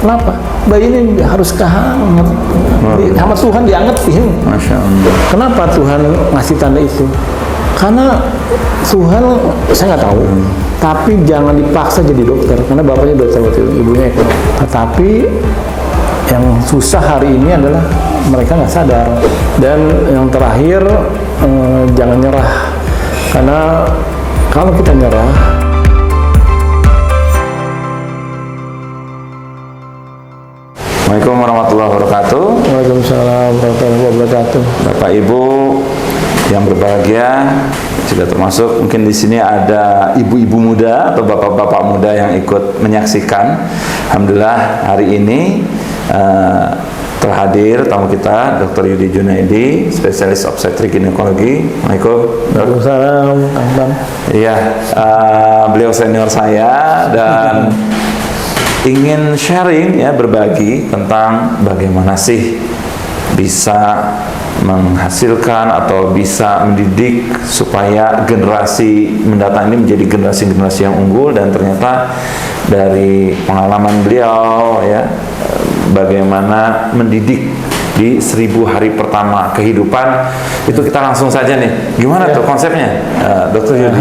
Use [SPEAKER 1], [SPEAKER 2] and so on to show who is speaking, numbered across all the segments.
[SPEAKER 1] Kenapa? Bayi ini harus kehangat. Sama Tuhan diangetin.
[SPEAKER 2] Masya Allah.
[SPEAKER 1] Kenapa Tuhan ngasih tanda itu? Karena Tuhan, saya nggak tahu. Tapi jangan dipaksa jadi dokter. Karena bapaknya dokter waktu itu, ibunya ekonom. Tetapi yang susah hari ini adalah mereka nggak sadar. Dan yang terakhir, jangan nyerah. Karena kalau kita nyerah,
[SPEAKER 2] Assalamualaikum warahmatullahi wabarakatuh.
[SPEAKER 1] Waalaikumsalam warahmatullahi wabarakatuh.
[SPEAKER 2] Bapak Ibu yang berbahagia, juga termasuk mungkin di sini ada ibu-ibu muda atau bapak-bapak muda yang ikut menyaksikan. Alhamdulillah hari ini terhadir tamu kita Dr. Yudi Junaidi, spesialis obstetrik ginekologi. Assalamualaikum.
[SPEAKER 1] Waalaikumsalam.
[SPEAKER 2] Iya, beliau senior saya dan ingin sharing ya, berbagi tentang bagaimana sih bisa menghasilkan atau bisa mendidik supaya generasi mendatang ini menjadi generasi-generasi yang unggul. Dan ternyata dari pengalaman beliau ya, bagaimana mendidik di 1000 hari pertama kehidupan itu, kita langsung saja nih, gimana tuh konsepnya, Dr. Yudi?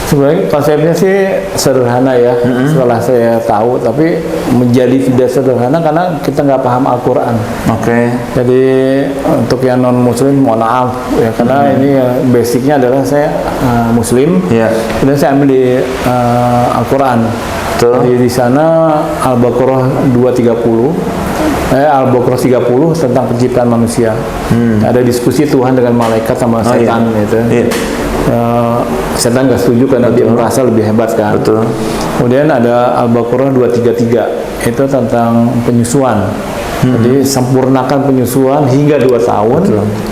[SPEAKER 1] Sebenarnya konsepnya sih sederhana ya, setelah saya tahu, tapi menjadi tidak sederhana karena kita nggak paham Al-Quran.
[SPEAKER 2] Oke.
[SPEAKER 1] Jadi untuk yang non Muslim mohon maaf ya, karena ini basicnya adalah saya Muslim.
[SPEAKER 2] Iya.
[SPEAKER 1] Kemudian saya ambil di Al-Quran. Jadi di sana Al-Baqarah 230. Al-Baqarah 30 tentang penciptaan manusia. Ada diskusi Tuhan dengan malaikat sama setan gitu.
[SPEAKER 2] Iya.
[SPEAKER 1] Setan nggak setuju karena dia merasa lebih hebat kan.
[SPEAKER 2] Betul.
[SPEAKER 1] Kemudian ada Al-Baqarah 233 itu tentang penyusuan. Jadi sempurnakan penyusuan hingga 2 tahun.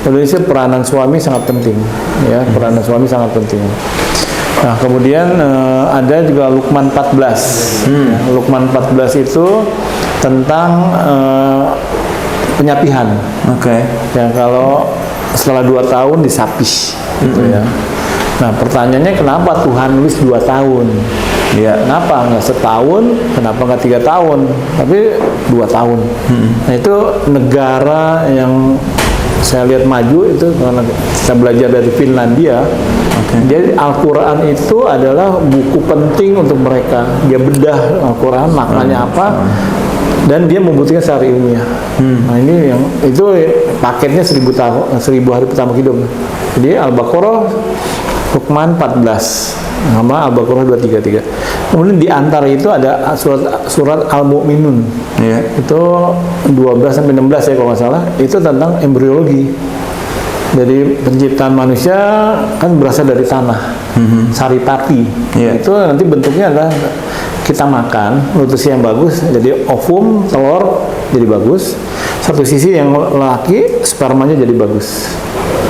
[SPEAKER 1] Indonesia peranan suami sangat penting ya, peranan suami sangat penting. Nah, kemudian ada juga Luqman 14. Luqman 14 itu tentang penyapihan.
[SPEAKER 2] Oke.
[SPEAKER 1] Ya, kalau setelah 2 tahun disapih gitu ya. Nah, pertanyaannya kenapa Tuhan nulis 2 tahun?
[SPEAKER 2] Ya.
[SPEAKER 1] Kenapa nggak setahun? Kenapa nggak 3 tahun? Tapi 2 tahun. Nah, itu negara yang saya lihat maju itu karena kita belajar dari Finlandia. Jadi Al-Quran itu adalah buku penting untuk mereka. Dia bedah Al-Quran, maknanya apa, dan dia membuktikan secara ilmiah. Nah, ini yang itu paketnya 1000 hari pertama hidup. Jadi Al-Baqarah, Luqman 14 sama Al-Baqarah 233. Kemudian di antara itu ada surat Al-Mu'minun. Itu 12 sampai 16 ya kalau nggak salah. Itu tentang embriologi. Jadi penciptaan manusia kan berasal dari tanah, saripati. Itu nanti bentuknya adalah kita makan nutrisi yang bagus, jadi ovum, telur jadi bagus. Satu sisi yang laki, spermanya jadi bagus.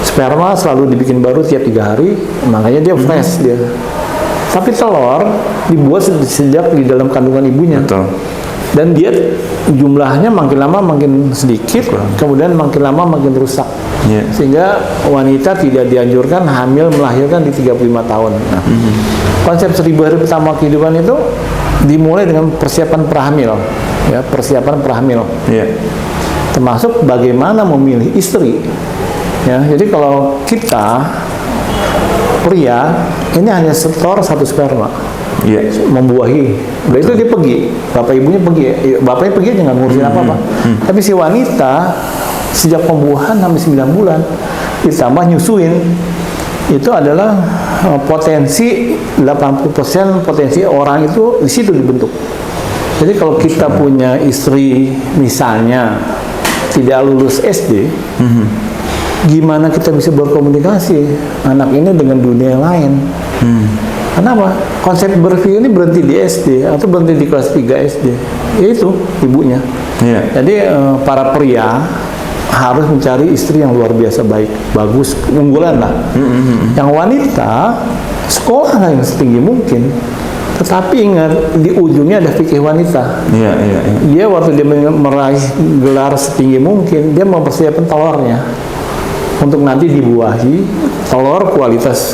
[SPEAKER 1] Sperma selalu dibikin baru tiap 3 hari, makanya dia fresh dia. Tapi telur dibuat sejak di dalam kandungan ibunya.
[SPEAKER 2] Betul.
[SPEAKER 1] Dan dia jumlahnya makin lama makin sedikit, kemudian makin lama makin rusak. Sehingga wanita tidak dianjurkan hamil melahirkan di 35 tahun. Nah, konsep 1000 hari pertama kehidupan itu dimulai dengan persiapan prahamil, ya, persiapan prahamil. Termasuk bagaimana memilih istri. Ya, jadi kalau kita pria ini hanya setor 1 sperma. Membuahi. Udah itu dia pergi, bapak ibunya pergi, bapaknya pergi aja nggak ngurusin apa-apa. Tapi si wanita sejak pembuahan sampai 9 bulan ditambah nyusuin, itu adalah potensi 80% potensi orang itu di situ dibentuk. Jadi kalau kita punya istri misalnya tidak lulus SD, gimana kita bisa berkomunikasi anak ini dengan dunia yang lain? Kenapa? Konsep berpikir ini berhenti di SD atau berhenti di kelas 3 SD, yaitu ibunya. Jadi para pria harus mencari istri yang luar biasa baik, bagus, unggulan lah. Yang wanita sekolah lah yang setinggi mungkin. Tetapi ingat, di ujungnya ada fikih wanita. Dia waktu dia meraih gelar setinggi mungkin, dia mempersiapkan telurnya untuk nanti dibuahi telur kualitas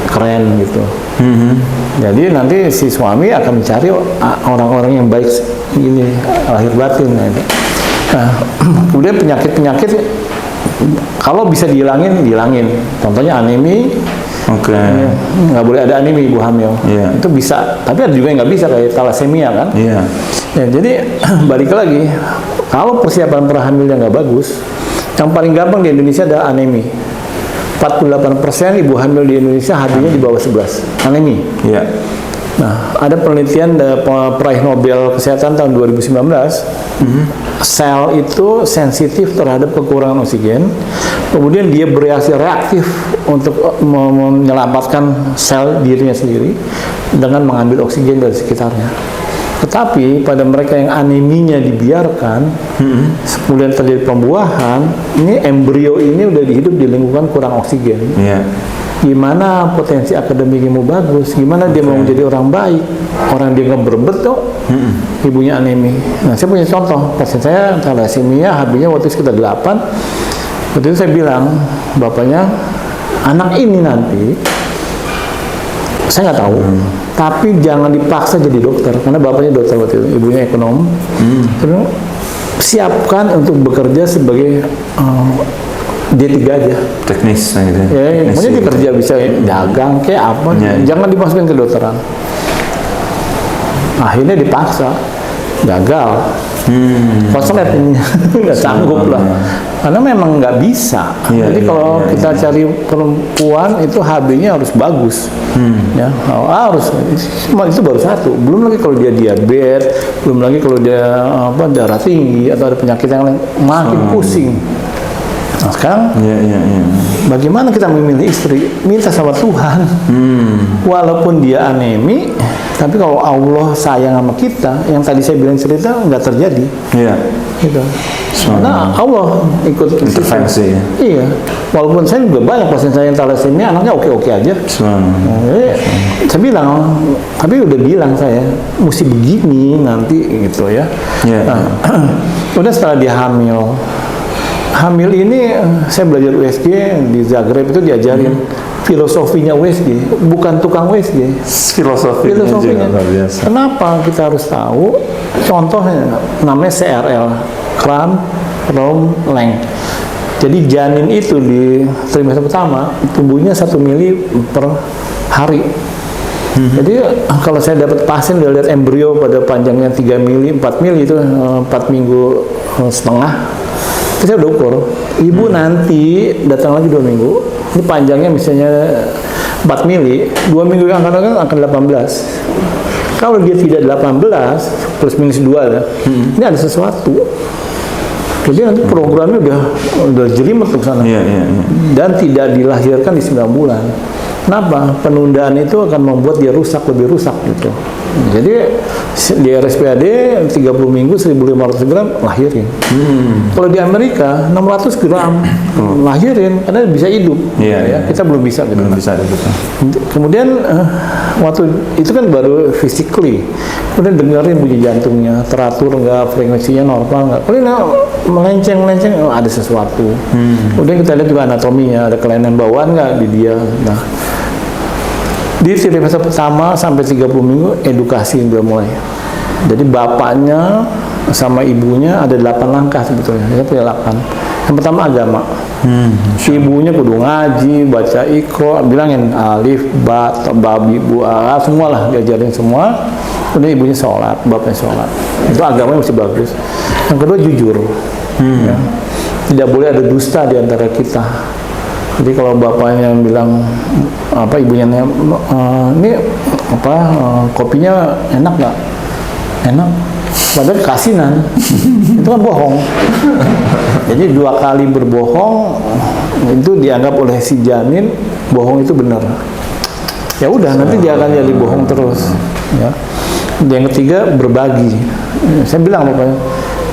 [SPEAKER 1] keren gitu. Jadi nanti si suami akan mencari orang-orang yang baik gini lahir batin. Nah, kemudian penyakit kalau bisa dihilangin. Contohnya anemi.
[SPEAKER 2] Oke.
[SPEAKER 1] Nggak boleh ada anemi ibu hamil.
[SPEAKER 2] Iya.
[SPEAKER 1] Itu bisa. Tapi ada juga yang nggak bisa kayak thalassemia kan.
[SPEAKER 2] Iya.
[SPEAKER 1] Ya, jadi balik lagi, kalau persiapan prahamilnya nggak bagus, yang paling gampang di Indonesia adalah anemi. 48% ibu hamil di Indonesia HB-nya di bawah 11, anemi.
[SPEAKER 2] Iya.
[SPEAKER 1] Nah, ada penelitian peraih Nobel Kesehatan tahun 2019, sel itu sensitif terhadap kekurangan oksigen, kemudian dia bereaksi reaktif untuk menyelamatkan sel dirinya sendiri dengan mengambil oksigen dari sekitarnya. Tetapi pada mereka yang aneminya dibiarkan, kemudian terjadi pembuahan, ini embrio ini udah hidup di lingkungan kurang oksigen.
[SPEAKER 2] Iya.
[SPEAKER 1] Gimana potensi akademiknya bagus, gimana dia mau menjadi orang baik, orang dia nggak berbet tuh, ibunya anemi. Nah, saya punya contoh, pasien saya thalassemia, HB-nya waktu itu sekitar 8. Waktu itu saya bilang, bapaknya, anak ini nanti, saya nggak tahu, tapi jangan dipaksa jadi dokter, karena bapaknya dokter waktu itu, ibunya ekonom. Terus siapkan untuk bekerja sebagai D3 aja.
[SPEAKER 2] Teknis gitu.
[SPEAKER 1] Ya, maksudnya dia kerja bisa dagang kayak apa, jangan dimasukin ke dokteran. Akhirnya dipaksa, gagal. Konslet ini nggak sanggup lah, karena memang nggak bisa. Jadi kalau kita cari perempuan itu HB-nya harus bagus, ya harus. Itu baru satu. Belum lagi kalau dia diabetes, belum lagi kalau dia darah tinggi atau ada penyakit yang lain, makin pusing. Nah, sekarang bagaimana kita memilih istri? Minta sama Tuhan. Walaupun dia anemi, tapi kalau Allah sayang sama kita, yang tadi saya bilang cerita nggak terjadi. Iya. Gitu. Karena Allah ikut
[SPEAKER 2] intervensi.
[SPEAKER 1] Iya. Walaupun saya juga banyak pasien saya yang thalassemia, anaknya oke-oke aja. Saya bilang, tapi udah bilang saya, mesti begini nanti gitu ya. Nah, udah setelah dia hamil ini saya belajar USG di Zagreb, itu diajarin filosofinya USG, bukan tukang USG. Filosofinya. Biasa. Kenapa kita harus tahu? Contohnya namanya CRL, Cramp Rom Length. Jadi janin itu di trimester pertama tumbuhnya 1 mili per hari. Jadi kalau saya dapat pasien dia lihat embrio pada panjangnya 3 mili, 4 mili itu 4 minggu setengah. Saya udah ukur, ibu nanti datang lagi 2 minggu, ini panjangnya misalnya 4 mili, 2 minggu yang akan 18. Kalau dia tidak 18, plus minus 2 ya, ini ada sesuatu. Jadi nanti programnya udah jelimet ke sana. Dan tidak dilahirkan di 9 bulan. Kenapa? Penundaan itu akan membuat dia lebih rusak gitu. Jadi di RSPAD 30 minggu 1.500 gram lahirin. Kalau di Amerika 600 gram lahirin karena bisa hidup. Ya. Kita belum bisa gitu. Kemudian waktu itu kan baru physically. Kemudian dengerin bunyi jantungnya, teratur nggak, frekuensinya normal nggak. Kalau melenceng ada sesuatu. Kemudian kita lihat juga anatominya, ada kelainan bawaan nggak di dia. Nah, di trimester pertama sampai 30 minggu edukasi udah mulai. Jadi bapaknya sama ibunya ada 8 langkah sebetulnya. Saya punya 8. Yang pertama agama. Ibunya kudu ngaji, baca Iqra, bilangin alif, ba, babi, bu, semua lah diajarin semua. Kemudian ibunya sholat, bapaknya sholat. Itu agamanya mesti bagus. Yang kedua jujur. Ya. Tidak boleh ada dusta di antara kita. Jadi kalau bapaknya bilang ibunya ini kopinya enak nggak? Enak. Padahal kasinan. Itu kan bohong. Jadi 2 kali berbohong itu dianggap oleh si janin bohong itu benar. Ya udah nanti dia akan jadi bohong terus. Ya. Yang ketiga berbagi. Saya bilang bapaknya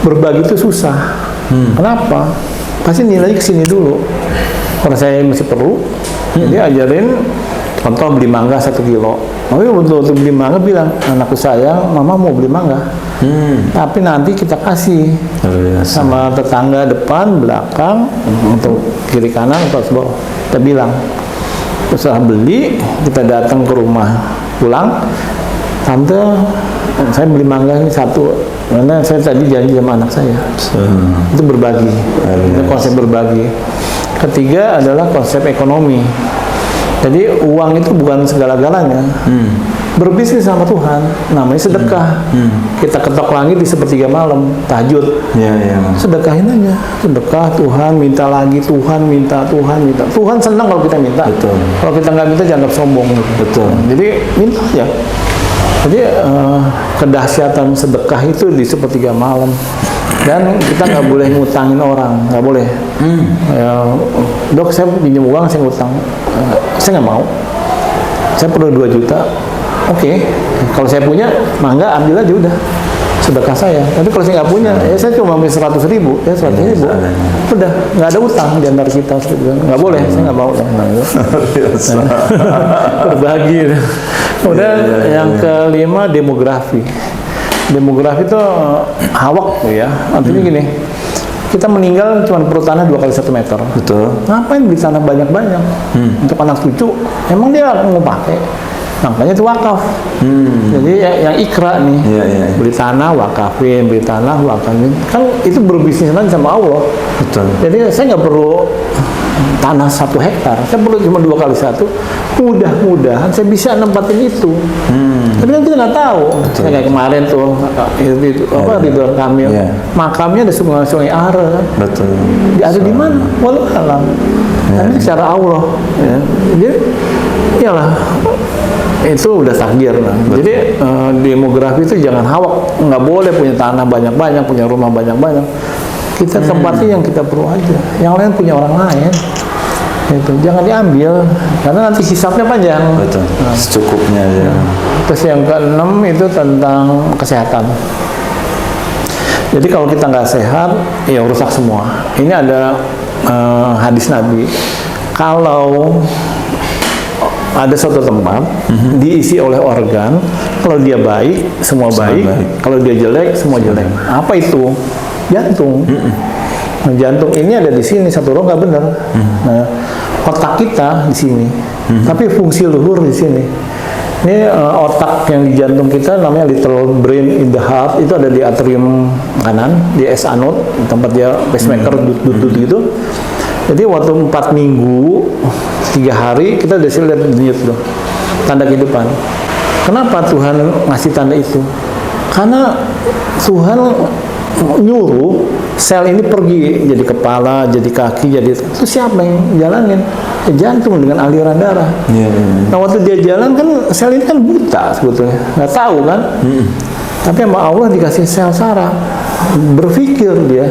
[SPEAKER 1] berbagi itu susah. Kenapa? Pasti nilainya kesini dulu. Karena saya masih perlu, jadi ajarin, contoh beli mangga 1 kilo. Tapi untuk beli mangga bilang, anakku sayang, mama mau beli mangga. Tapi nanti kita kasih sama tetangga depan, belakang, untuk kiri kanan atau bawah. Kita bilang, setelah beli, kita datang ke rumah, pulang, tante, saya beli mangga ini 1. Karena saya tadi janji sama anak saya. Itu berbagi. Itu konsep berbagi. Ketiga adalah konsep ekonomi. Jadi uang itu bukan segala-galanya. Berbisnis sama Tuhan, namanya sedekah. Kita ketok langit di sepertiga malam, tahajud. Sedekahin aja. Sedekah Tuhan, minta lagi Tuhan, minta Tuhan, minta. Tuhan senang kalau kita minta.
[SPEAKER 2] Betul.
[SPEAKER 1] Kalau kita nggak minta jangan sombong.
[SPEAKER 2] Betul.
[SPEAKER 1] Jadi minta aja. Jadi kedahsyatan sedekah itu di sepertiga malam. Dan kita nggak boleh ngutangin orang, nggak boleh. Dok, saya pinjam uang, saya ngutang. Saya nggak mau. Saya perlu 2 juta. Oke, kalau saya punya, mangga ambil aja udah. Sedekah saya. Tapi kalau saya nggak punya, ya saya cuma ambil 100 ribu. Ya 100 ribu. Udah, nggak ada utang di antara kita. Nggak boleh, saya nggak mau. Berbagi. Kemudian yang kelima, demografi. Demografi itu hawak ya. Artinya gini, kita meninggal cuma perlu tanah 2 kali 1 meter.
[SPEAKER 2] Betul.
[SPEAKER 1] Ngapain beli tanah banyak-banyak? Untuk anak cucu, emang dia mau pakai? Makanya itu wakaf. Jadi yang ikra nih, beli tanah wakafin, beli tanah wakafin. Kan itu berbisnis kan sama Allah.
[SPEAKER 2] Betul.
[SPEAKER 1] Jadi saya nggak perlu tanah 1 hektar, saya perlu cuma 2 kali 1. Mudah-mudahan saya bisa nempatin itu. Tapi kan kita nggak tahu. Kayak kemarin tuh Ridwan Kamil, makamnya ada sungai Are.
[SPEAKER 2] Betul.
[SPEAKER 1] Ada di mana? Walau alam. Tapi secara Allah. Ya. Jadi, iyalah. Itu udah takdir. Jadi demografi itu jangan hawak. Nggak boleh punya tanah banyak-banyak, punya rumah banyak-banyak. Kita tempatnya yang kita perlu aja. Yang lain punya orang lain. Itu jangan diambil karena nanti hisapnya panjang.
[SPEAKER 2] Betul. Secukupnya aja.
[SPEAKER 1] Terus yang ke-6 itu tentang kesehatan. Jadi kalau kita nggak sehat, ya rusak semua. Ini ada hadis Nabi. Kalau ada suatu tempat diisi oleh organ, kalau dia baik, semua baik. Kalau dia jelek, semua jelek. Apa itu? Jantung. Nah, jantung ini ada di sini, satu rongga benar. Nah, otak kita di sini, tapi fungsi luhur di sini. Ini otak yang di jantung kita namanya little brain in the heart, itu ada di atrium kanan, di S anode, tempat dia pacemaker dut gitu. Jadi waktu 4 minggu, 3 hari kita udah lihat denyut loh, tanda kehidupan. Kenapa Tuhan ngasih tanda itu? Karena Tuhan nyuruh sel ini pergi jadi kepala, jadi kaki, jadi itu siapa yang jalanin? Ya, jantung dengan aliran darah. Nah waktu dia jalan kan sel ini kan buta sebetulnya, nggak tahu kan? Tapi sama Allah dikasih sel saraf, berpikir dia,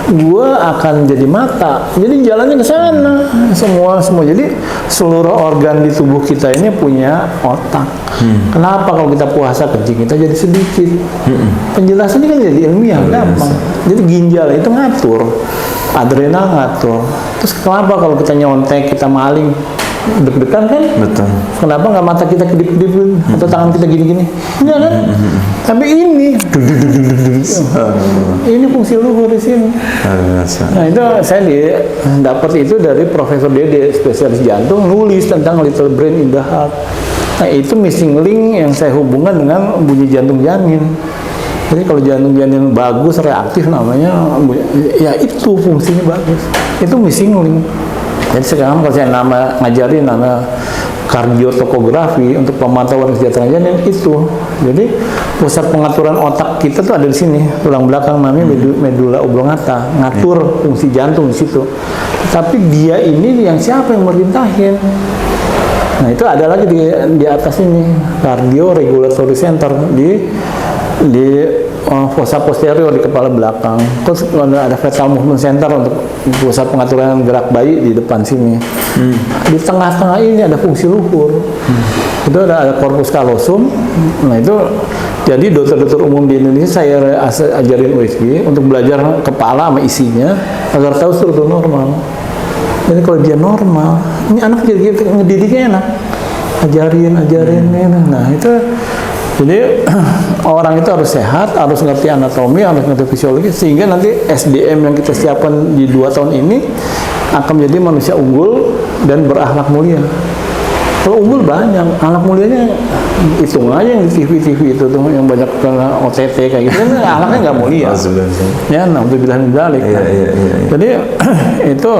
[SPEAKER 1] gua akan jadi mata, jadi jalannya ke sana semua. Jadi seluruh organ di tubuh kita ini punya otak. Kenapa kalau kita puasa kencing kita jadi sedikit? Penjelasannya kan jadi ilmiah, gampang. Jadi ginjal itu ngatur, adrenal ngatur. Terus kenapa kalau kita nyontek, kita maling, deg-degan kan? Betul. Kenapa nggak mata kita kedip-kedip atau tangan kita gini-gini? Enggak kan? Tapi ini fungsi luhur di sini. Nah itu saya dapat itu dari Profesor Dede, spesialis jantung, nulis tentang little brain in the heart. Nah itu missing link yang saya hubungkan dengan bunyi jantung janin. Jadi kalau jantung janin bagus, reaktif namanya, ya itu fungsinya bagus. Itu missing link. Jadi sekarang kalau saya ngajarin nama kardiotokografi untuk pemantauan kesejahteraan janin itu. Jadi pusat pengaturan otak kita tuh ada di sini, tulang belakang namanya medula oblongata, ngatur fungsi jantung di situ. Tapi dia ini yang siapa yang merintahin? Nah itu ada lagi di atas ini, cardio regulatory center di fossa posterior di kepala belakang. Terus ada fetal movement center untuk pusat pengaturan gerak bayi di depan sini. Di tengah-tengah ini ada fungsi luhur. Itu ada corpus callosum. Nah itu jadi dokter-dokter umum di Indonesia saya ajarin USG untuk belajar kepala sama isinya agar tahu struktur normal. Jadi kalau dia normal, ini anak jadi ngedidiknya enak. Ajarin. Nah itu jadi orang itu harus sehat, harus ngerti anatomi, harus ngerti fisiologi, sehingga nanti SDM yang kita siapkan di 2 tahun ini akan menjadi manusia unggul dan berakhlak mulia. Kalau unggul banyak, anak mulianya hitung aja yang di TV itu tuh yang banyak kena OTT kayak gitu kan anaknya nggak mulia. Ya, untuk bilang balik.
[SPEAKER 2] Iya.
[SPEAKER 1] Jadi itu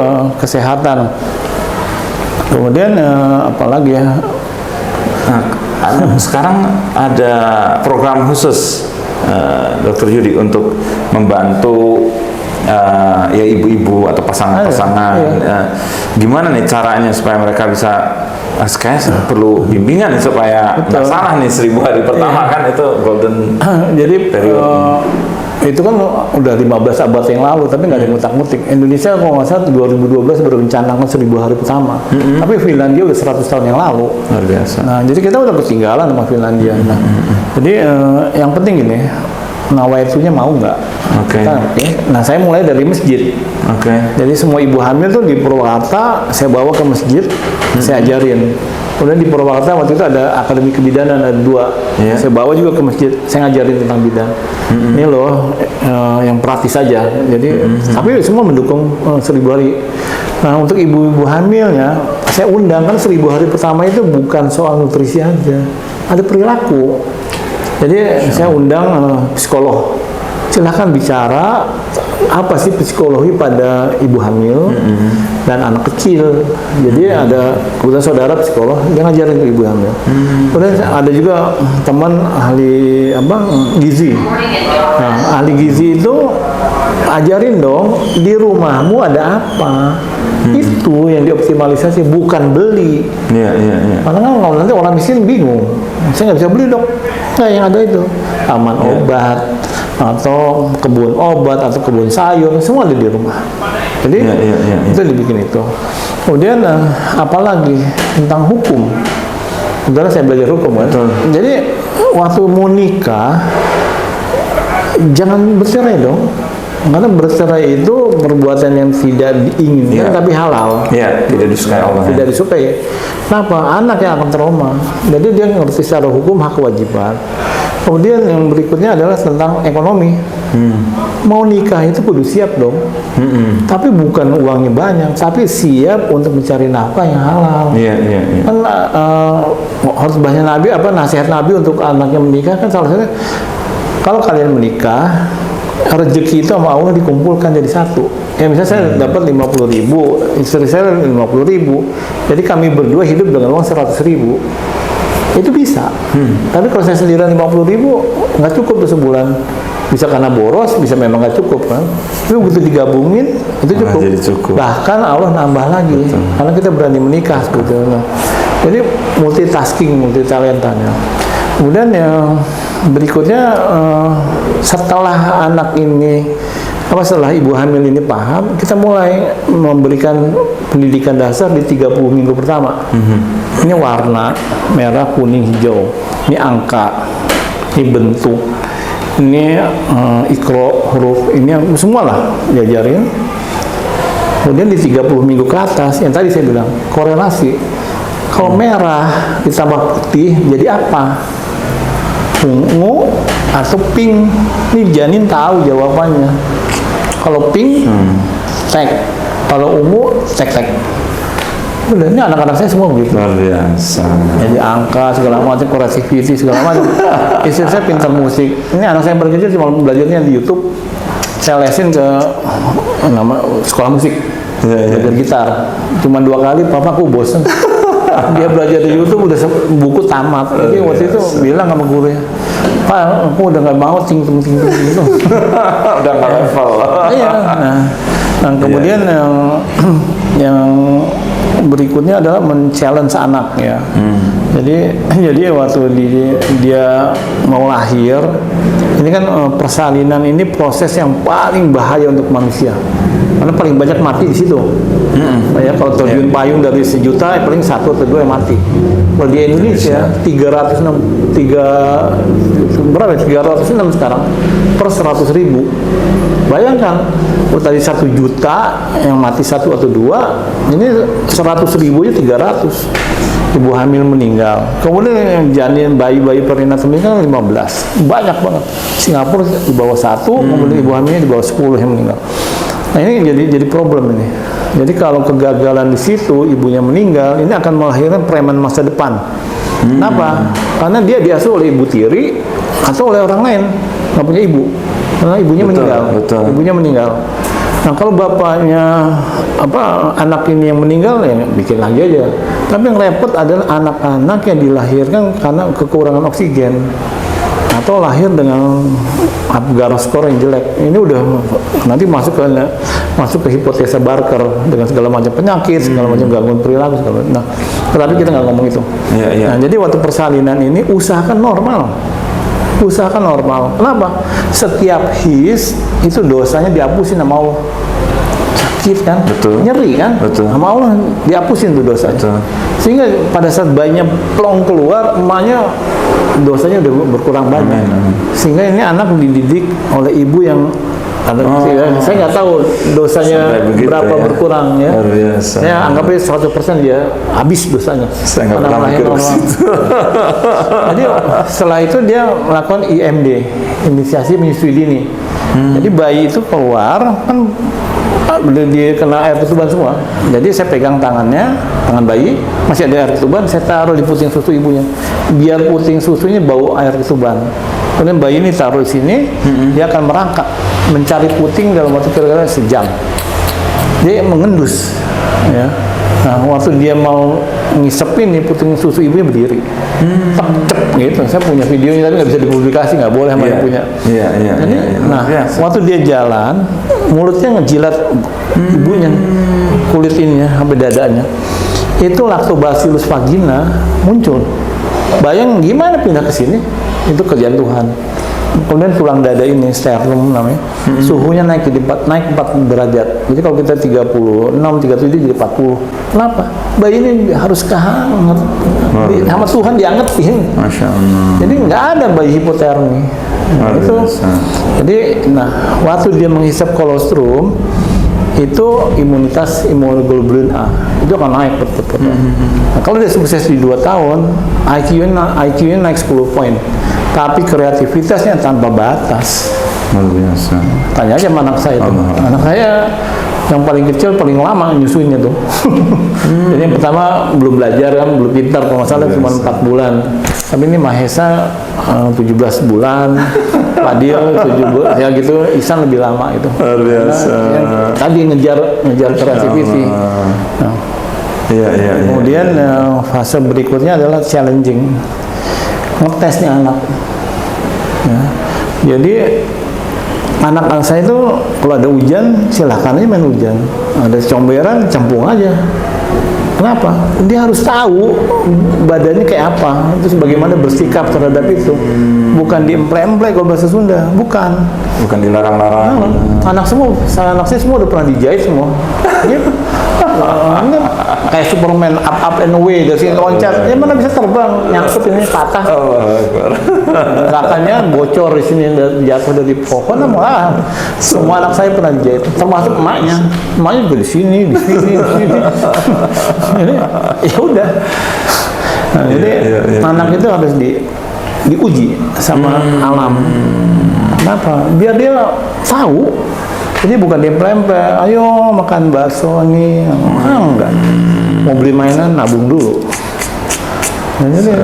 [SPEAKER 1] kesehatan. Kemudian apalagi ya?
[SPEAKER 2] Nah, sekarang ada program khusus Dr. Yudi untuk membantu ya ibu-ibu atau pasangan-pasangan. Gimana nih caranya supaya mereka bisa kayaknya perlu bimbingan nih supaya nggak salah nih 1000 hari pertama kan itu golden
[SPEAKER 1] jadi
[SPEAKER 2] period.
[SPEAKER 1] Itu kan udah 15 abad yang lalu, tapi nggak ada ngutak-ngutik. Indonesia kalau nggak salah 2012 baru mencanangkan 1000 hari pertama. Tapi Finlandia udah 100 tahun yang lalu.
[SPEAKER 2] Luar biasa.
[SPEAKER 1] Nah, jadi kita udah ketinggalan sama Finlandia. Nah, jadi yang penting gini, nawaitunya mau nggak?
[SPEAKER 2] Oke.
[SPEAKER 1] Nah, saya mulai dari masjid.
[SPEAKER 2] Oke.
[SPEAKER 1] Jadi semua ibu hamil tuh di Purwakarta, saya bawa ke masjid, saya ajarin. Kemudian di Purwakarta waktu itu ada akademi kebidanan, ada 2. Saya bawa juga ke masjid, saya ngajarin tentang bidan. Ini loh yang praktis saja. Jadi tapi semua mendukung 1000 hari. Nah, untuk ibu-ibu hamilnya, saya undang kan 1000 hari pertama itu bukan soal nutrisi aja, ada perilaku. Jadi saya undang psikolog. Silahkan bicara apa sih psikologi pada ibu hamil dan anak kecil. Jadi ada kebetulan saudara psikolog, dia ngajarin ke ibu hamil. Kemudian ada juga teman ahli gizi. Nah, ahli gizi itu ajarin dong di rumahmu ada apa. Itu yang dioptimalisasi, bukan beli. Karena kan nanti orang miskin bingung. Saya nggak bisa beli dok. Nah, yang ada itu taman obat atau kebun obat atau kebun sayur, semua ada di rumah. Jadi itu dibikin itu. Kemudian apalagi tentang hukum. Sebenarnya saya belajar hukum kan. Jadi waktu mau nikah jangan bercerai dong. Karena bercerai itu perbuatan yang tidak diinginkan tapi halal.
[SPEAKER 2] Tidak disukai Allah.
[SPEAKER 1] Tidak disukai. Kenapa? Anak yang akan trauma. Jadi dia ngerti secara hukum hak kewajiban. Kemudian yang berikutnya adalah tentang ekonomi. Mau nikah itu kudu siap dong. Tapi bukan uangnya banyak, tapi siap untuk mencari nafkah yang halal. Kan harus banyak Nabi nasihat Nabi untuk anaknya menikah kan salah satunya kalau kalian menikah rezeki itu sama Allah dikumpulkan jadi satu. Ya misalnya saya dapat 50.000, istri saya 50.000. Jadi kami berdua hidup dengan uang 100.000. Itu bisa. Tapi kalau saya sendirian 50.000 nggak cukup tuh sebulan. Bisa karena boros, bisa memang nggak cukup kan. Tapi begitu digabungin itu cukup.
[SPEAKER 2] Jadi cukup.
[SPEAKER 1] Bahkan Allah nambah lagi. Karena kita berani menikah sebetulnya. Jadi multitasking, multitalentanya. Kemudian yang berikutnya setelah anak ini setelah ibu hamil ini paham, kita mulai memberikan pendidikan dasar di 30 minggu pertama. Ini warna merah, kuning, hijau. Ini angka, ini bentuk, ini ikro, huruf, ini semua lah diajarin. Kemudian di 30 minggu ke atas, yang tadi saya bilang korelasi. Kalau merah ditambah putih jadi apa? Ungu atau pink? Ini janin tahu jawabannya. Kalau pink, tek. Kalau ungu, tek. Udah, ini anak-anak saya semua begitu.
[SPEAKER 2] Luar biasa.
[SPEAKER 1] Jadi angka segala macam, kreativiti segala macam. Istri saya pintar musik. Ini anak saya berkecil cuma belajarnya di YouTube. Saya lesin ke sekolah musik. Belajar gitar. Cuma 2 kali, papa aku bosen. Dia belajar di YouTube udah buku tamat. Jadi waktu itu bilang sama gurunya, Pak, aku udah nggak mau ting-ting gitu.
[SPEAKER 2] Udah nggak level.
[SPEAKER 1] Iya. Nah, kemudian yang berikutnya adalah men-challenge anak ya. Jadi waktu dia mau lahir, ini kan persalinan ini proses yang paling bahaya untuk manusia. Karena paling banyak mati di situ. Ya, kalau terjun payung dari 1 juta, paling 1 atau 2 yang mati. Kalau di Indonesia 306 sekarang per 100.000. Bayangkan, tadi 1 juta yang mati 1 atau 2, ini 100.000 nya 300. Ibu hamil meninggal. Kemudian yang janin bayi-bayi perinatal meninggal 15. Banyak banget. Singapura di bawah 1, kemudian ibu hamilnya di bawah 10 yang meninggal. Nah ini jadi problem ini. Jadi kalau kegagalan di situ, ibunya meninggal, ini akan melahirkan preman masa depan. Kenapa? Karena dia diasuh oleh ibu tiri atau oleh orang lain, nggak punya ibu. Karena ibunya meninggal. Ibunya meninggal. Nah, kalau bapaknya anak ini yang meninggal, ya bikin lagi aja. Tapi yang repot adalah anak-anak yang dilahirkan karena kekurangan oksigen atau lahir dengan Apgar skor yang jelek. Ini udah nanti masuk ke hipotesa Barker dengan segala macam penyakit, segala macam gangguan perilaku, segala macam. Nah, tetapi kita nggak ngomong itu. Nah, jadi waktu persalinan ini usahakan normal. Usahakan normal. Kenapa? Setiap his itu dosanya dihapusin sama Allah. Sakit kan?
[SPEAKER 2] Betul.
[SPEAKER 1] Nyeri kan?
[SPEAKER 2] Betul.
[SPEAKER 1] Sama Allah dihapusin tuh dosanya.
[SPEAKER 2] Betul.
[SPEAKER 1] Sehingga pada saat bayinya plong keluar, emaknya dosanya udah berkurang banyak. Sehingga ini anak dididik oleh ibu yang saya nggak tahu dosanya berapa berkurang ya. Saya anggapnya 100% dia habis dosanya.
[SPEAKER 2] Saya nggak pernah mikir ke situ.
[SPEAKER 1] Jadi setelah itu dia melakukan IMD, inisiasi menyusui dini. Jadi bayi itu keluar kan dia kena air ketuban semua. Jadi saya pegang tangannya, tangan bayi masih ada air ketuban, saya taruh di puting susu ibunya. Biar puting susunya bau air ketuban. Kemudian bayi ini taruh di sini, dia akan merangkak mencari puting dalam waktu kira-kira sejam. Dia mengendus, ya. Nah, waktu dia mau ngisepin nih puting susu ibunya berdiri, cep gitu. Saya punya videonya tapi nggak bisa dipublikasi, nggak boleh sama yang punya. Jadi, nah waktu dia jalan, mulutnya ngejilat ibunya, kulit ininya sampai dadanya. Itu Lactobacillus vagina muncul. Bayang gimana pindah ke sini? Itu kerjaan Tuhan. Kemudian tulang dada ini, sternum namanya, suhunya naik 4 derajat. Jadi kalau kita 36, 37 jadi 40. Kenapa? Bayi ini harus kehangat. Sama Tuhan diangetin.
[SPEAKER 2] Masya Allah.
[SPEAKER 1] Jadi nggak ada bayi hipotermi. Jadi, waktu dia menghisap kolostrum, itu imunitas imunoglobulin A itu akan naik betul. Nah, kalau dia sukses di 2 tahun, IQ-nya naik 10 poin. Tapi kreativitasnya tanpa batas.
[SPEAKER 2] Luar biasa.
[SPEAKER 1] Tanya aja sama anak saya itu. Anak saya yang paling kecil paling lama nyusuinnya tuh. Jadi yang pertama belum belajar kan, belum pintar, kalau nggak salah cuma 4 bulan. Tapi ini Mahesa 17 bulan, Fadil 7 bulan, ya gitu. Ihsan lebih lama itu.
[SPEAKER 2] Luar biasa.
[SPEAKER 1] Tadi ngejar kreativiti. Nah, kemudian fase berikutnya adalah challenging. Ngetesnya anak. Ya. Jadi anak-anak saya itu kalau ada hujan silahkan aja main hujan, ada comberan cempung aja. Kenapa? Dia harus tahu badannya kayak apa, terus bagaimana bersikap terhadap itu. Bukan diemplek-emplek kalau bahasa Sunda, bukan
[SPEAKER 2] dilarang-larang.
[SPEAKER 1] Anak saya semua udah pernah dijahit semua. Gitu. Kayak Superman up and away dari sini loncat, dia mana bisa terbang, nyangkut ini patah. Katanya bocor di sini jatuh dari pohon, malah semua anak saya pernah dijahit, termasuk emaknya juga di sini. Jadi ya udah. Nah, jadi anak itu harus diuji sama alam. Kenapa? Biar dia tahu. Jadi bukan dia plempel, ayo makan bakso nih, enggak. Mau beli mainan nabung dulu. Nah, jadi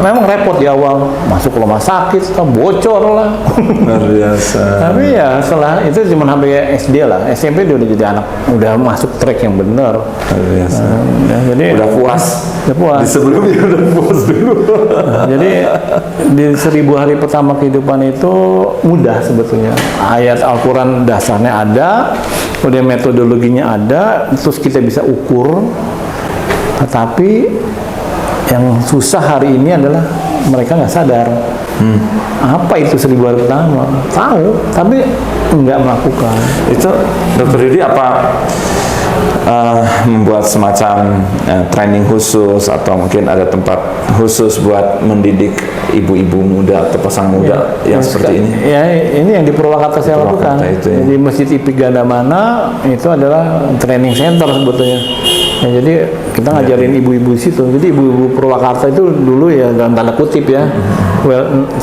[SPEAKER 1] memang repot di awal, masuk ke rumah sakit, bocor lah.
[SPEAKER 2] Luar biasa.
[SPEAKER 1] Tapi ya setelah itu cuma sampai SD lah, SMP dia udah jadi anak, udah masuk track yang benar.
[SPEAKER 2] Luar biasa.
[SPEAKER 1] Jadi
[SPEAKER 2] udah puas. Di sebelumnya udah puas dulu.
[SPEAKER 1] Jadi di 1000 hari pertama kehidupan itu mudah sebetulnya. Ayat Al-Quran dasarnya ada, kemudian metodologinya ada, terus kita bisa ukur. Tetapi yang susah hari ini adalah mereka nggak sadar. Apa itu 1000 hari pertama? Tahu, tapi nggak melakukan.
[SPEAKER 2] Itu Dr. Didi apa membuat semacam training khusus atau mungkin ada tempat khusus buat mendidik ibu-ibu muda atau pasangan muda yang seperti ini?
[SPEAKER 1] Ya, ini yang di Purwakarta saya lakukan. Di Masjid IP Gandamana itu adalah training center sebetulnya. Ya, jadi kita ngajarin ibu-ibu situ. Jadi ibu-ibu Purwakarta itu dulu ya dalam tanda kutip ya,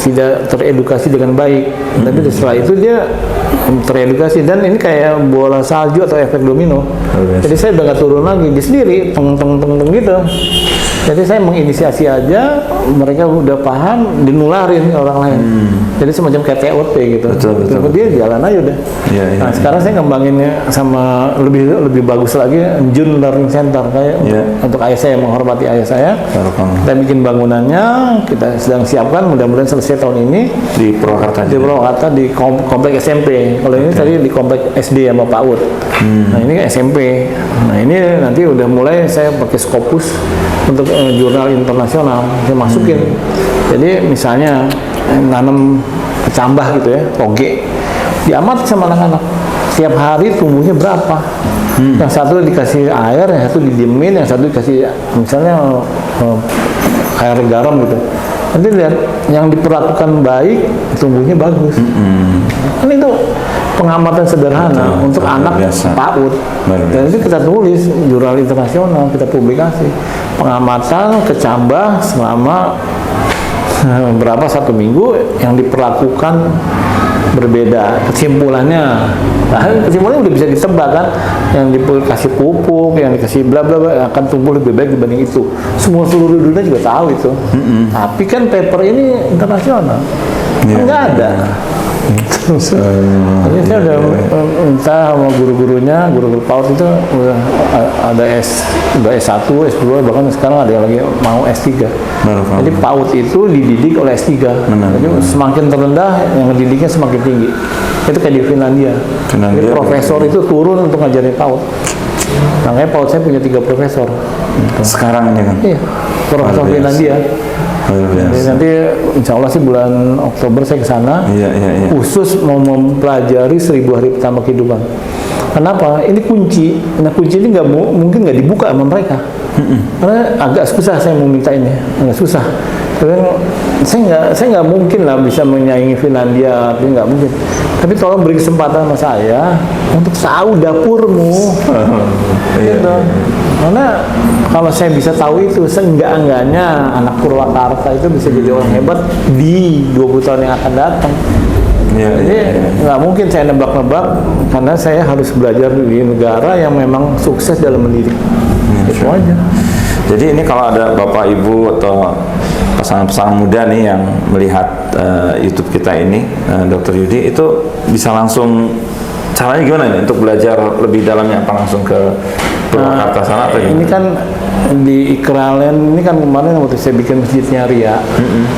[SPEAKER 1] tidak teredukasi dengan baik. Tapi setelah itu dia teredukasi. Dan ini kayak bola salju atau efek domino. Jadi saya udah nggak turun lagi, dia sendiri teng gitu. Jadi saya menginisiasi aja, mereka udah paham, dinularin ke orang lain. Jadi semacam kayak TOT gitu.
[SPEAKER 2] Betul.
[SPEAKER 1] Dia jalan aja udah. Nah sekarang saya ngembanginnya sama lebih bagus lagi, Jun Learning Center kayak untuk ayah saya, menghormati ayah saya. Kita bikin bangunannya, kita sedang siapkan, mudah-mudahan selesai tahun ini
[SPEAKER 2] di Purwakarta.
[SPEAKER 1] Di Purwakarta di komplek SMP. Kalau ini tadi di komplek SD sama PAUD. Nah ini SMP. Nah ini nanti udah mulai saya pakai Scopus untuk jurnal internasional saya masukin. Jadi misalnya nanam kecambah gitu ya, toge, diamati sama anak-anak. Setiap hari tumbuhnya berapa? Yang satu dikasih air, yang satu didiemin, yang satu dikasih misalnya air garam gitu. Nanti lihat yang diperlakukan baik, tumbuhnya bagus. Kan itu pengamatan sederhana untuk anak PAUD. Dan itu kita tulis jurnal internasional, kita publikasi pengamatan kecambah selama berapa, 1 minggu yang diperlakukan berbeda. Kesimpulannya, kesimpulannya udah bisa ditebak kan, yang dikasih pupuk, yang dikasih bla bla bla akan tumbuh lebih baik dibanding itu. Semua seluruh dunia juga tahu itu. Tapi kan paper ini internasional, nggak ada. Jadi saya udah minta sama guru-gurunya, guru-guru PAUD itu udah ada udah S1, S2, bahkan sekarang ada yang lagi mau S3. Jadi PAUD itu dididik oleh S3. Jadi semakin terendah, yang didiknya semakin tinggi. Itu kayak di Finlandia. Jadi profesor itu turun untuk ngajarin PAUD. Makanya PAUD saya punya 3 profesor.
[SPEAKER 2] Sekarang ini kan?
[SPEAKER 1] Iya, profesor Finlandia. Jadi nanti insya Allah sih bulan Oktober saya ke sana, khusus mau mempelajari 1000 hari pertama kehidupan. Kenapa? Ini kunci. Nah kunci ini mungkin nggak dibuka sama mereka. Karena agak susah saya mau minta ini, agak susah. Karena saya nggak mungkin lah bisa menyaingi Finlandia, tapi nggak mungkin. Tapi tolong beri kesempatan sama saya untuk tahu dapurmu. Gitu. Karena kalau saya bisa tahu itu, seenggak-enggaknya anak Purwakarta itu bisa jadi orang hebat di 20 tahun yang akan datang. Jadi nggak mungkin saya nebak-nebak, karena saya harus belajar di negara yang memang sukses dalam mendidik. Itu aja.
[SPEAKER 2] Jadi ini kalau ada Bapak Ibu atau pasangan-pasangan muda nih yang melihat YouTube kita ini, Dr. Yudi, itu bisa langsung caranya gimana nih untuk belajar lebih dalamnya, apa langsung ke Purwakarta sana atau gimana?
[SPEAKER 1] Ini kan di Ikralen ini kan kemarin waktu saya bikin masjidnya Ria.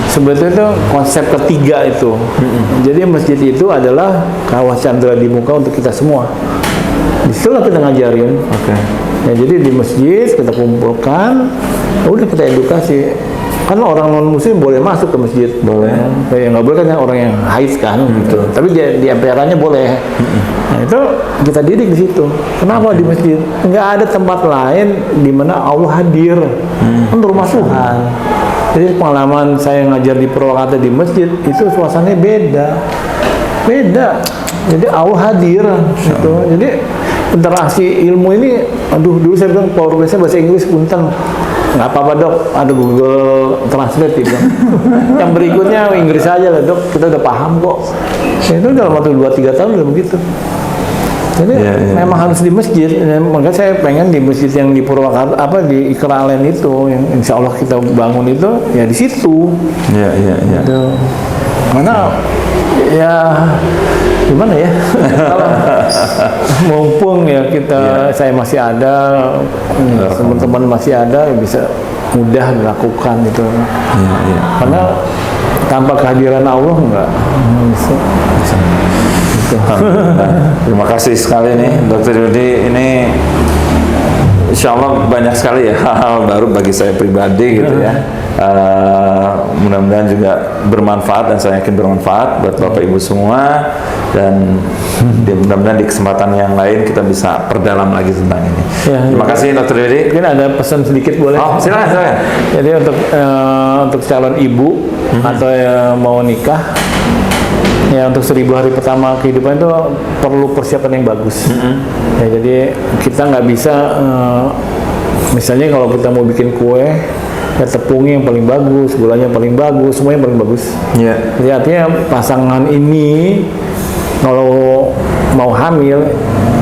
[SPEAKER 1] Sebetulnya itu konsep ketiga itu. Jadi masjid itu adalah kawah candra di muka untuk kita semua. Di situ lah kita ngajarin. Ya, jadi di masjid kita kumpulkan, udah kita edukasi. Kan orang non muslim boleh masuk ke masjid, boleh. Yang nggak boleh kan orang yang haid kan, gitu. Tapi di MPR-nya boleh. Nah itu kita didik di situ. Kenapa di masjid? Nggak ada tempat lain di mana Allah hadir. Kan rumah Tuhan. Jadi pengalaman saya ngajar di Purwakarta di masjid itu suasananya beda. Jadi Allah hadir. Gitu. Jadi interaksi ilmu ini, aduh dulu saya bilang profesor bahasa Inggris punten. Nggak apa-apa dok, ada Google Translate gitu. Yang berikutnya Inggris aja lah dok, kita udah paham kok. Itu dalam waktu 2-3 tahun udah begitu. Jadi memang harus di masjid. Makanya saya pengen di masjid yang di Purwakarta, di Ikralen itu, yang insya Allah kita bangun itu, ya di situ. Gitu. Mana ya gimana ya? Kalau mumpung ya kita, saya masih ada, teman-teman masih ada, ya bisa mudah dilakukan gitu. Karena tanpa kehadiran Allah nggak bisa. Gitu.
[SPEAKER 2] Terima kasih sekali nih Dr. Yudi, ini insya Allah banyak sekali ya hal-hal baru bagi saya pribadi gitu ya. Mudah-mudahan juga bermanfaat, dan saya yakin bermanfaat buat Bapak Ibu semua, dan mudah-mudahan di kesempatan yang lain kita bisa perdalam lagi tentang ini. Terima kasih Dr. Yudi.
[SPEAKER 1] Mungkin ada pesan sedikit boleh?
[SPEAKER 2] Oh, silakan.
[SPEAKER 1] Jadi untuk calon ibu atau yang mau nikah, ya untuk 1000 hari pertama kehidupan itu perlu persiapan yang bagus. Ya, jadi kita nggak bisa misalnya kalau kita mau bikin kue, ya tepungnya yang paling bagus, gulanya yang paling bagus, semuanya yang paling bagus. Jadi artinya pasangan ini kalau mau hamil,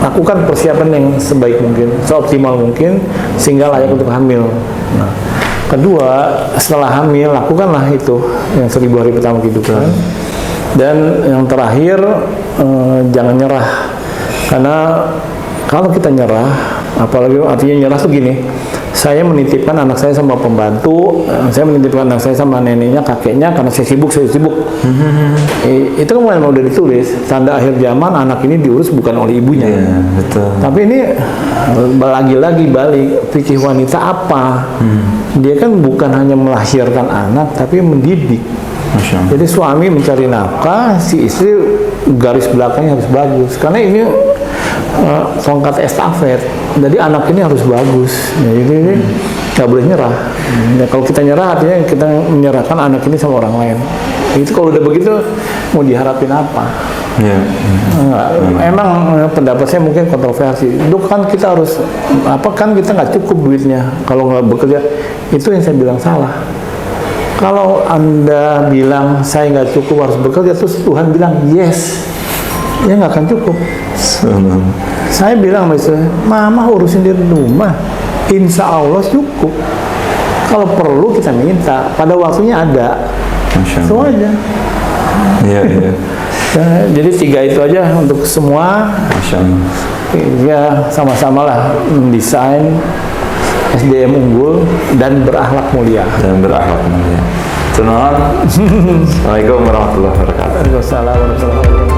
[SPEAKER 1] lakukan persiapan yang sebaik mungkin, seoptimal mungkin, sehingga layak untuk hamil. Nah, kedua, setelah hamil, lakukanlah itu yang 1000 hari pertama kehidupan. Dan yang terakhir, jangan nyerah. Karena kalau kita nyerah, apalagi artinya nyerah tuh gini, saya menitipkan anak saya sama pembantu, saya menitipkan anak saya sama neneknya, kakeknya, karena saya sibuk. Itu kan udah ditulis, tanda akhir zaman anak ini diurus bukan oleh ibunya.
[SPEAKER 2] Iya, betul.
[SPEAKER 1] Tapi ini lagi-lagi balik, fikih wanita apa? Dia kan bukan hanya melahirkan anak, tapi mendidik.
[SPEAKER 2] Masya Allah.
[SPEAKER 1] Jadi suami mencari nafkah, si istri garis belakangnya harus bagus. Karena ini tongkat estafet. Jadi anak ini harus bagus. Ya, ini nggak boleh nyerah. Ya, kalau kita nyerah, artinya kita menyerahkan anak ini sama orang lain. Itu kalau udah begitu, mau diharapin apa?
[SPEAKER 2] Ya.
[SPEAKER 1] Emang pendapat saya mungkin kontroversi. Dok, kan kita harus apa, kan kita nggak cukup duitnya kalau nggak bekerja. Itu yang saya bilang salah. Kalau Anda bilang saya nggak cukup harus bekerja, terus Tuhan bilang yes, ya nggak akan cukup. Saya bilang misalnya, mama urusin di rumah, insya Allah cukup. Kalau perlu kita minta, pada waktunya ada. Itu aja.
[SPEAKER 2] Iya, iya.
[SPEAKER 1] Jadi 3 itu aja untuk semua.
[SPEAKER 2] Masya Allah.
[SPEAKER 1] Ya sama-sama lah mendesain SDM unggul dan berakhlak mulia.
[SPEAKER 2] Dan berakhlak mulia. Assalamualaikum warahmatullahi wabarakatuh.
[SPEAKER 1] Waalaikumsalam warahmatullahi wabarakatuh.